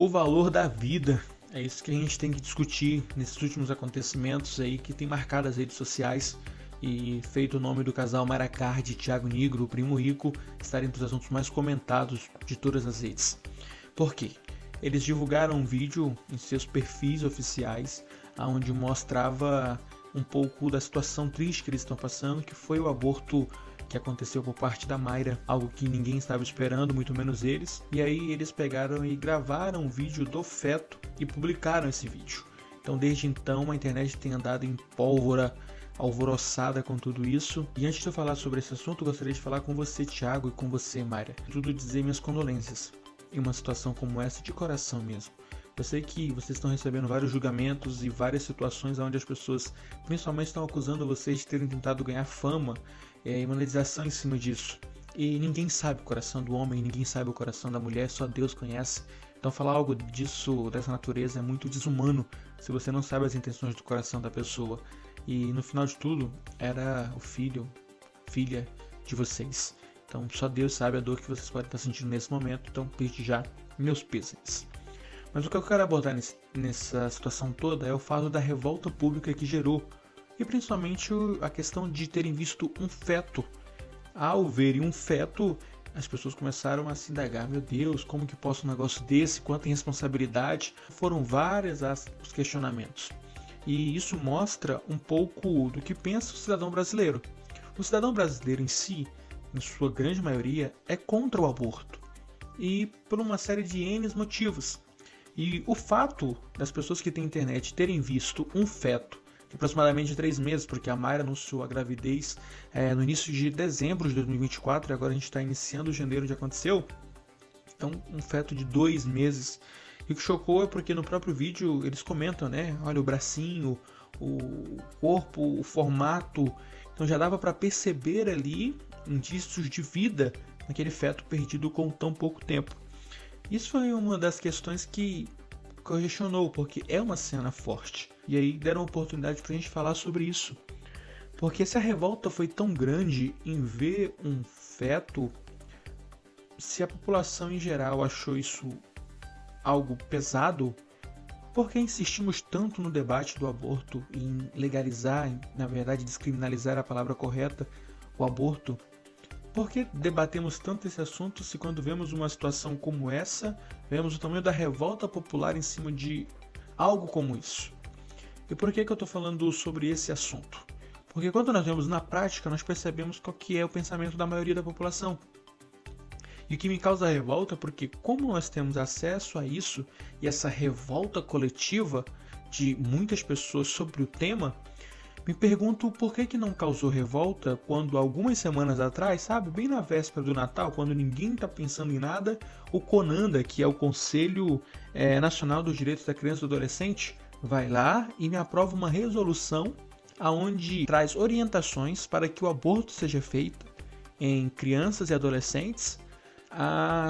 O valor da vida, é isso que a gente tem que discutir nesses últimos acontecimentos aí que tem marcado as redes sociais e feito o nome do casal Mayra Card e Thiago Nigro, o primo rico, estar entre os assuntos mais comentados de todas as redes. Por quê? Eles divulgaram um vídeo em seus perfis oficiais, onde mostrava um pouco da situação triste que eles estão passando, que foi o aborto que aconteceu por parte da Mayra, algo que ninguém estava esperando, muito menos eles. E aí eles pegaram e gravaram um vídeo do feto e publicaram esse vídeo. Então desde então a internet tem andado em pólvora, alvoroçada com tudo isso. E antes de eu falar sobre esse assunto, eu gostaria de falar com você, Thiago, e com você, Mayra. Tudo dizer minhas condolências em uma situação como essa, de coração mesmo. Eu sei que vocês estão recebendo vários julgamentos e várias situações onde as pessoas principalmente estão acusando vocês de terem tentado ganhar fama e monetização em cima disso. E ninguém sabe o coração do homem, ninguém sabe o coração da mulher, só Deus conhece. Então falar algo disso, dessa natureza, é muito desumano se você não sabe as intenções do coração da pessoa. E no final de tudo, era o filho, filha de vocês. Então só Deus sabe a dor que vocês podem estar sentindo nesse momento, então desde já, meus pêsames. Mas o que eu quero abordar nessa situação toda é o fato da revolta pública que gerou, e principalmente a questão de terem visto um feto. Ao verem um feto, as pessoas começaram a se indagar: meu Deus, como que posso um negócio desse? Quanta irresponsabilidade? Foram vários os questionamentos. E isso mostra um pouco do que pensa o cidadão brasileiro. O cidadão brasileiro em si, em sua grande maioria, é contra o aborto. E por uma série de N motivos. E o fato das pessoas que têm internet terem visto um feto de aproximadamente 3 meses, porque a Mayra anunciou a gravidez no início de dezembro de 2024, e agora a gente está iniciando janeiro onde aconteceu. Então, um feto de 2 meses. E o que chocou é porque no próprio vídeo eles comentam, né? Olha o bracinho, o corpo, o formato. Então já dava para perceber ali indícios de vida naquele feto perdido com tão pouco tempo. Isso foi uma das questões que questionou, porque é uma cena forte. E aí deram oportunidade pra gente falar sobre isso. Porque se a revolta foi tão grande em ver um feto, se a população em geral achou isso algo pesado, por que insistimos tanto no debate do aborto, em legalizar, na verdade descriminalizar a palavra correta, o aborto? Por que debatemos tanto esse assunto se quando vemos uma situação como essa, vemos o tamanho da revolta popular em cima de algo como isso? E por que eu estou falando sobre esse assunto? Porque quando nós vemos na prática, nós percebemos qual que é o pensamento da maioria da população. E o que me causa revolta é porque, como nós temos acesso a isso, e essa revolta coletiva de muitas pessoas sobre o tema, me pergunto por que não causou revolta quando algumas semanas atrás, sabe, bem na véspera do Natal, quando ninguém está pensando em nada, o CONANDA, que é o Conselho Nacional dos Direitos da Criança e do Adolescente, vai lá e me aprova uma resolução onde traz orientações para que o aborto seja feito em crianças e adolescentes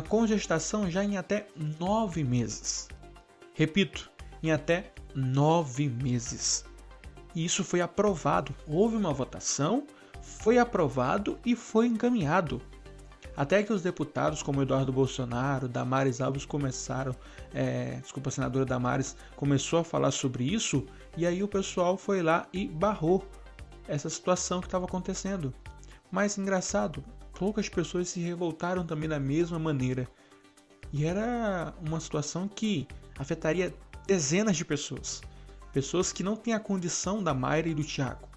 com gestação já em até 9 meses. Repito, em até 9 meses. E isso foi aprovado. Houve uma votação, foi aprovado e foi encaminhado. Até que os deputados como Eduardo Bolsonaro, Damares Alves começaram, a senadora Damares começou a falar sobre isso, e aí o pessoal foi lá e barrou essa situação que estava acontecendo. Mas engraçado, poucas pessoas se revoltaram também da mesma maneira. E era uma situação que afetaria dezenas de pessoas. Pessoas que não têm a condição da Mayra e do Thiago.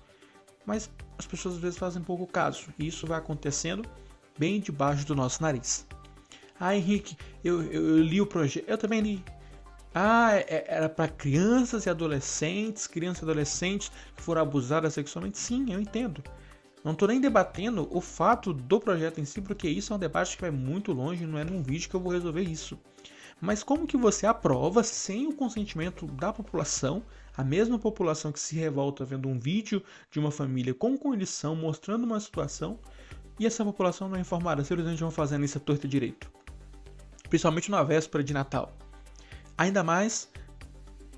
Mas as pessoas às vezes fazem pouco caso. E isso vai acontecendo bem debaixo do nosso nariz. Ah, Henrique, eu li o projeto. Eu também li. Era para crianças e adolescentes que foram abusadas sexualmente. Sim, eu entendo. Não estou nem debatendo o fato do projeto em si, porque isso é um debate que vai muito longe, não é num vídeo que eu vou resolver isso. Mas como que você aprova sem o consentimento da população, a mesma população que se revolta vendo um vídeo de uma família com condição, mostrando uma situação, e essa população não é informada, simplesmente vão fazendo isso à torta e direito. Principalmente na véspera de Natal. Ainda mais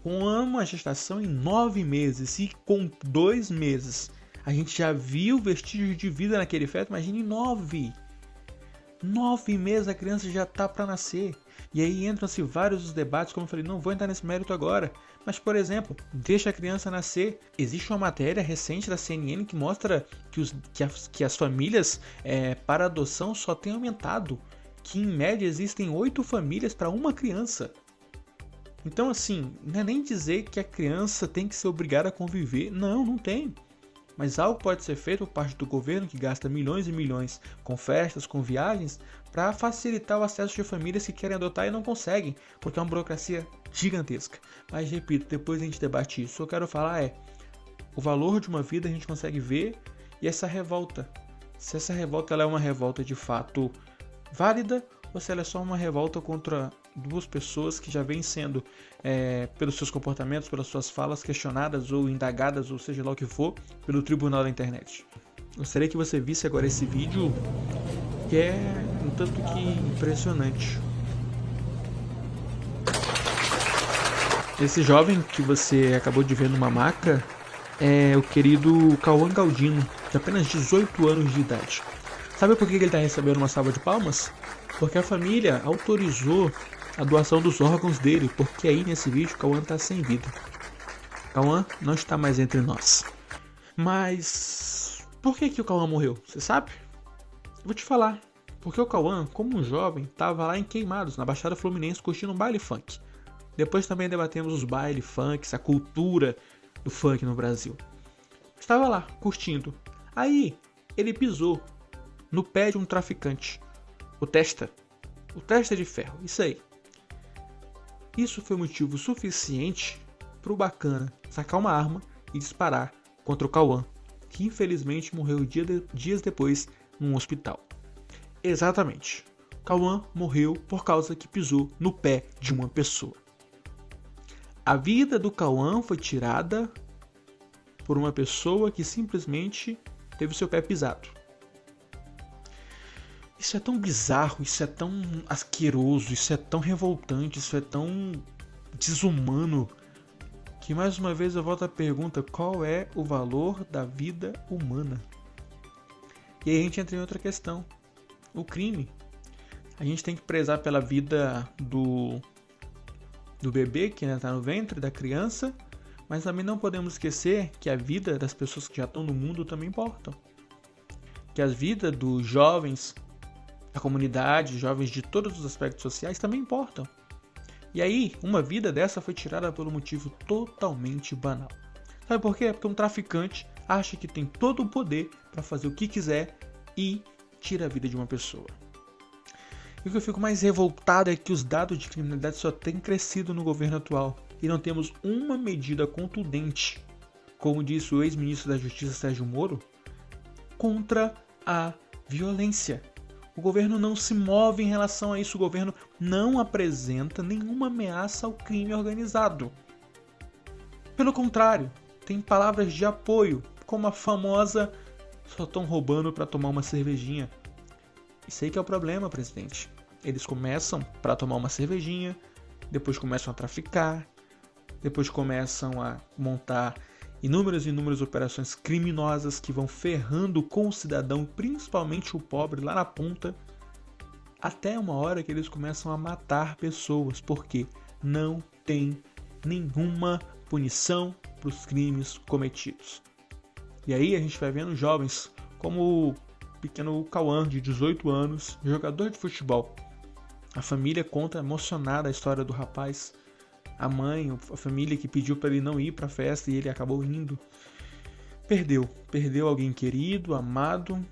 com uma gestação em 9 meses, e com 2 meses a gente já viu vestígios de vida naquele feto, imagine 9. 9 meses a criança já está para nascer. E aí entram-se vários os debates, como eu falei, não vou entrar nesse mérito agora. Mas, por exemplo, deixa a criança nascer. Existe uma matéria recente da CNN que mostra que as famílias para adoção só têm aumentado. Que em média existem 8 famílias para uma criança. Então, assim, não é nem dizer que a criança tem que ser obrigada a conviver. Não, não tem. Mas algo pode ser feito por parte do governo, que gasta milhões e milhões com festas, com viagens, para facilitar o acesso de famílias que querem adotar e não conseguem, porque é uma burocracia gigantesca. Mas, repito, depois a gente debate isso. O que eu quero falar o valor de uma vida a gente consegue ver, e essa revolta. Se essa revolta ela é uma revolta de fato válida, ou se ela é só uma revolta contra duas pessoas que já vêm sendo, pelos seus comportamentos, pelas suas falas, questionadas ou indagadas, ou seja lá o que for, pelo tribunal da internet. Gostaria que você visse agora esse vídeo, que é um tanto que impressionante. Esse jovem que você acabou de ver numa maca é o querido Cauã Galdino, de apenas 18 anos de idade. Sabe por que ele está recebendo uma salva de palmas? Porque a família autorizou a doação dos órgãos dele, porque aí nesse vídeo Cauã está sem vida. Cauã não está mais entre nós. Mas por que o Cauã morreu? Você sabe? Eu vou te falar. Porque o Cauã, como um jovem, estava lá em Queimados, na Baixada Fluminense, curtindo um baile funk. Depois também debatemos os baile funks, a cultura do funk no Brasil. Estava lá, curtindo. Aí, ele pisou no pé de um traficante. O Testa de ferro, isso aí. Isso foi motivo suficiente para o Bacana sacar uma arma e disparar contra o Cauã, que infelizmente morreu dias depois num hospital. Exatamente. Cauã morreu por causa que pisou no pé de uma pessoa. A vida do Cauã foi tirada por uma pessoa que simplesmente teve seu pé pisado. Isso é tão bizarro, isso é tão asqueroso, isso é tão revoltante, isso é tão desumano, que mais uma vez eu volto à pergunta: qual é o valor da vida humana? E aí a gente entra em outra questão: o crime. A gente tem que prezar pela vida do bebê que ainda está no ventre, da criança, mas também não podemos esquecer que a vida das pessoas que já estão no mundo também importam. Que as vidas dos jovens, da comunidade, jovens de todos os aspectos sociais também importam. E aí, uma vida dessa foi tirada por um motivo totalmente banal. Sabe por quê? Porque um traficante acha que tem todo o poder para fazer o que quiser e tira a vida de uma pessoa. E o que eu fico mais revoltado é que os dados de criminalidade só têm crescido no governo atual e não temos uma medida contundente, como disse o ex-ministro da Justiça Sérgio Moro, contra a violência. O governo não se move em relação a isso, o governo não apresenta nenhuma ameaça ao crime organizado. Pelo contrário, tem palavras de apoio, como a famosa "só estão roubando para tomar uma cervejinha". Isso aí que é o problema, presidente. Eles começam para tomar uma cervejinha, depois começam a traficar, depois começam a montar inúmeras operações criminosas que vão ferrando com o cidadão, principalmente o pobre, lá na ponta, até uma hora que eles começam a matar pessoas, porque não tem nenhuma punição para os crimes cometidos. E aí a gente vai vendo jovens como o pequeno Cauã, de 18 anos, jogador de futebol. A família conta emocionada a história do rapaz. A mãe, a família que pediu para ele não ir para a festa e ele acabou indo. Perdeu alguém querido, amado,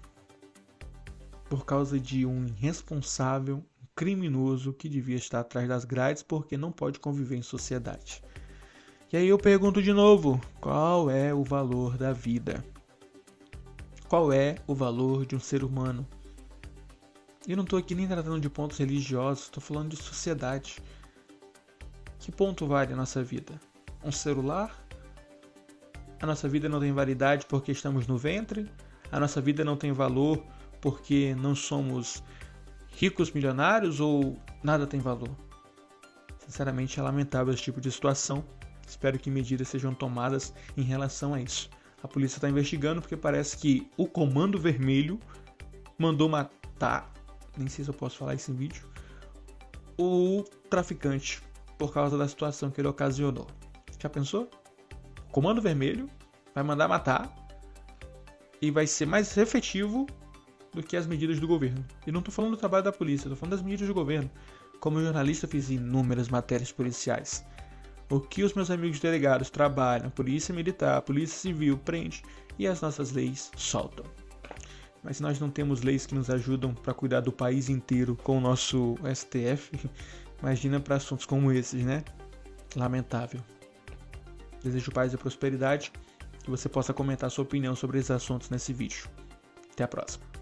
por causa de um irresponsável, um criminoso que devia estar atrás das grades porque não pode conviver em sociedade. E aí eu pergunto de novo: qual é o valor da vida? Qual é o valor de um ser humano? Eu não estou aqui nem tratando de pontos religiosos, estou falando de sociedade. Que ponto vale a nossa vida? Um celular? A nossa vida não tem validade porque estamos no ventre? A nossa vida não tem valor porque não somos ricos, milionários, ou nada tem valor? Sinceramente, é lamentável esse tipo de situação. Espero que medidas sejam tomadas em relação a isso. A polícia está investigando porque parece que o Comando Vermelho mandou matar, nem sei se eu posso falar isso em vídeo, o traficante por causa da situação que ele ocasionou. Já pensou? O Comando Vermelho vai mandar matar e vai ser mais efetivo do que as medidas do governo. E não estou falando do trabalho da polícia, estou falando das medidas do governo. Como jornalista, fiz inúmeras matérias policiais. O que os meus amigos delegados trabalham, polícia militar, polícia civil, prende, e as nossas leis soltam. Mas nós não temos leis que nos ajudam para cuidar do país inteiro com o nosso STF. Imagina para assuntos como esses, né? Lamentável. Desejo paz e prosperidade. Que você possa comentar sua opinião sobre esses assuntos nesse vídeo. Até a próxima.